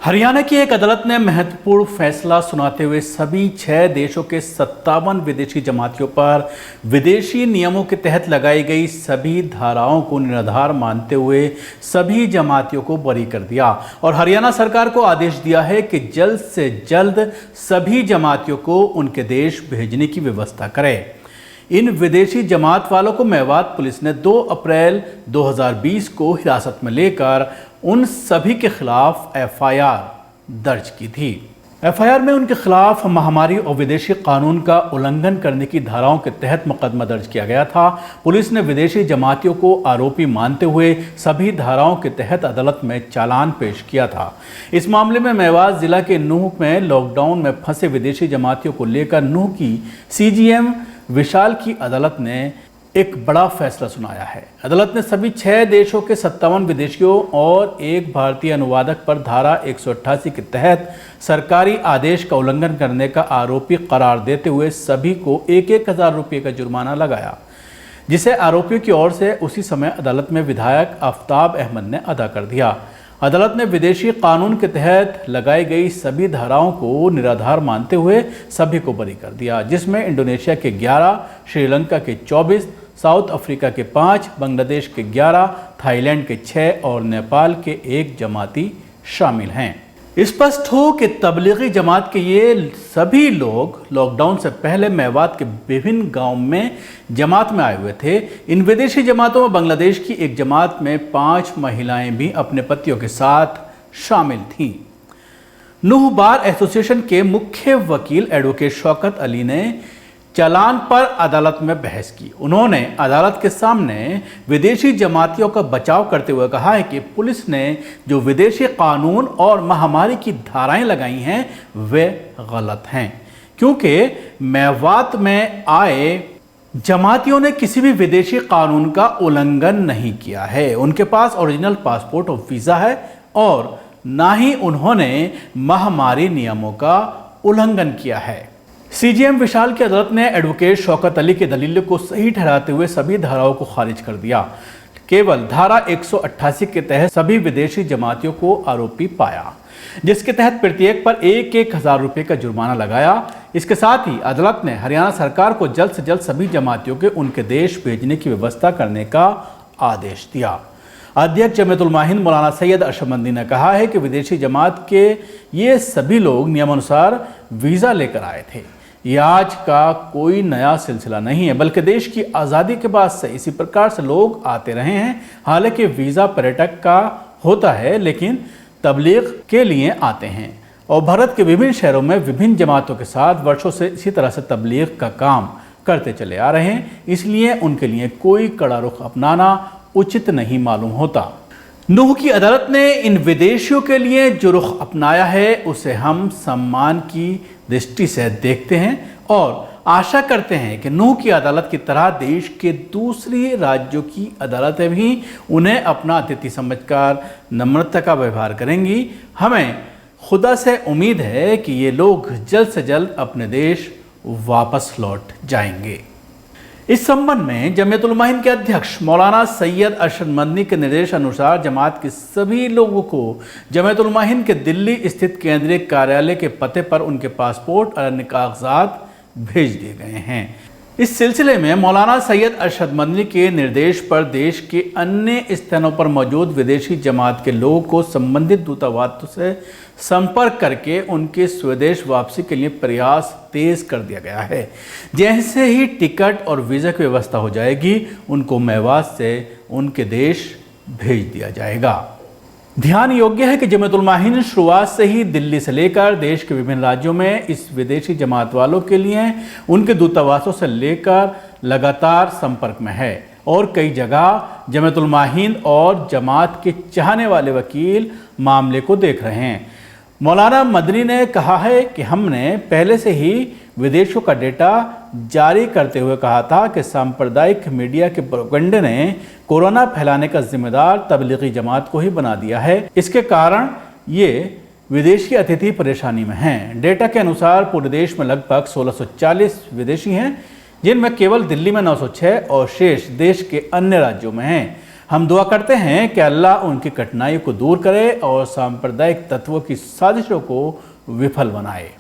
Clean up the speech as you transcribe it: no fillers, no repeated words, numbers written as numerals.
हरियाणा की एक अदालत ने महत्वपूर्ण फैसला सुनाते हुए सभी 6 देशों के 57 विदेशी जमातियों पर विदेशी नियमों के तहत लगाई गई सभी धाराओं को निराधार मानते हुए सभी जमातियों को बरी कर दिया और हरियाणा सरकार को आदेश दिया है कि जल्द से जल्द सभी जमातियों को उनके देश भेजने की व्यवस्था करे। इन विदेशी जमात वालों को मेवात पुलिस ने 2 अप्रैल 2020 को हिरासत में लेकर उन सभी के खिलाफ एफआईआर दर्ज की थी। एफआईआर में उनके खिलाफ महामारी और विदेशी कानून का उल्लंघन करने की धाराओं के तहत मुकदमा दर्ज किया गया था। पुलिस ने विदेशी जमातियों को आरोपी मानते हुए सभी धाराओं के तहत अदालत में चालान पेश किया था। इस मामले में मेवात जिला के नूह में लॉकडाउन में फंसे विदेशी जमातियों को लेकर नूह की सीजीएम विशाल की अदालत ने एक बड़ा फैसला सुनाया है। अदालत ने सभी 6 देशों के 57 विदेशियों और एक भारतीय अनुवादक पर धारा 188 के तहत सरकारी आदेश का उल्लंघन करने का आरोपी करार देते हुए सभी को 1,000 रुपये का जुर्माना लगाया, जिसे आरोपियों की ओर से उसी समय अदालत में विधायक आफ्ताब अहमद ने अदा कर दिया। अदालत ने विदेशी कानून के तहत लगाई गई सभी धाराओं को निराधार मानते हुए सभी को बरी कर दिया, जिसमें इंडोनेशिया के 11, श्रीलंका के 24, साउथ अफ्रीका के 5, बांग्लादेश के 11, थाईलैंड के 6 और नेपाल के 1 जमाती शामिल हैं। स्पष्ट हो कि तबलीगी जमात के ये सभी लोग लॉकडाउन से पहले मेवात के विभिन्न गांव में जमात में आए हुए थे। इन विदेशी जमातों में बांग्लादेश की एक जमात में 5 महिलाएं भी अपने पतियों के साथ शामिल थीं। नूह बार एसोसिएशन के मुख्य वकील एडवोकेट शौकत अली ने चालान पर अदालत में बहस की। उन्होंने अदालत के सामने विदेशी जमातियों का बचाव करते हुए कहा है कि पुलिस ने जो विदेशी कानून और महामारी की धाराएं लगाई हैं वे गलत हैं, क्योंकि मेवात में आए जमातियों ने किसी भी विदेशी कानून का उल्लंघन नहीं किया है। उनके पास ओरिजिनल पासपोर्ट और वीज़ा है और ना ही उन्होंने महामारी नियमों का उल्लंघन किया है। सीजीएम विशाल की अदालत ने एडवोकेट शौकत अली की दलीलों को सही ठहराते हुए सभी धाराओं को खारिज कर दिया। केवल धारा 188 के तहत सभी विदेशी जमातियों को आरोपी पाया, जिसके तहत प्रत्येक पर 1,000 रुपये का जुर्माना लगाया। इसके साथ ही अदालत ने हरियाणा सरकार को जल्द से जल्द सभी जमातियों के उनके देश भेजने की व्यवस्था करने का आदेश दिया। अध्यक्ष जमीयतुल हिंद मौलाना सैयद अरशद मदनी ने कहा है कि विदेशी जमात के ये सभी लोग नियमानुसार वीज़ा लेकर आए थे। ये आज का कोई नया सिलसिला नहीं है, बल्कि देश की आज़ादी के बाद से इसी प्रकार से लोग आते रहे हैं। हालांकि वीज़ा पर्यटक का होता है, लेकिन तबलीग के लिए आते हैं और भारत के विभिन्न शहरों में विभिन्न जमातों के साथ वर्षों से इसी तरह से तबलीग का काम करते चले आ रहे हैं। इसलिए उनके लिए कोई कड़ा रुख अपनाना उचित नहीं मालूम होता। नूह की अदालत ने इन विदेशियों के लिए जो रुख अपनाया है उसे हम सम्मान की दृष्टि से देखते हैं और आशा करते हैं कि नूह की अदालत की तरह देश के दूसरी राज्यों की अदालतें भी उन्हें अपना अतिथि समझकर नम्रता का व्यवहार करेंगी। हमें खुदा से उम्मीद है कि ये लोग जल्द से जल्द अपने देश वापस लौट जाएंगे। इस संबंध में जमीयतुल हिंद के अध्यक्ष मौलाना सैयद अरशद मदनी के निर्देश अनुसार जमात के सभी लोगों को जमीयतुल हिंद के दिल्ली स्थित केंद्रीय कार्यालय के पते पर उनके पासपोर्ट और अन्य कागजात भेज दिए गए हैं। इस सिलसिले में मौलाना सैयद अरशद मदनी के निर्देश पर देश के अन्य स्थानों पर मौजूद विदेशी जमात के लोगों को संबंधित दूतावासों से संपर्क करके उनके स्वदेश वापसी के लिए प्रयास तेज कर दिया गया है। जैसे ही टिकट और वीज़ा की व्यवस्था हो जाएगी, उनको मेवात से उनके देश भेज दिया जाएगा। ध्यान योग्य है कि जमीयतुल हिंद शुरुआत से ही दिल्ली से लेकर देश के विभिन्न राज्यों में इस विदेशी जमात वालों के लिए उनके दूतावासों से लेकर लगातार संपर्क में है और कई जगह जमीयतुल हिंद और जमात के चाहने वाले वकील मामले को देख रहे हैं। मौलाना मदनी ने कहा है कि हमने पहले से ही विदेशों का डेटा जारी करते हुए कहा था कि सांप्रदायिक मीडिया के प्रोपेगेंडे ने कोरोना फैलाने का जिम्मेदार तबलीगी जमात को ही बना दिया है। इसके कारण ये विदेशी अतिथि परेशानी में हैं। डेटा के अनुसार पूरे देश में लगभग 1640 विदेशी हैं, जिनमें केवल दिल्ली में 906 और शेष देश के अन्य राज्यों में हैं। हम दुआ करते हैं कि अल्लाह उनकी कठिनाइयों को दूर करे और सांप्रदायिक तत्वों की साजिशों को विफल बनाए।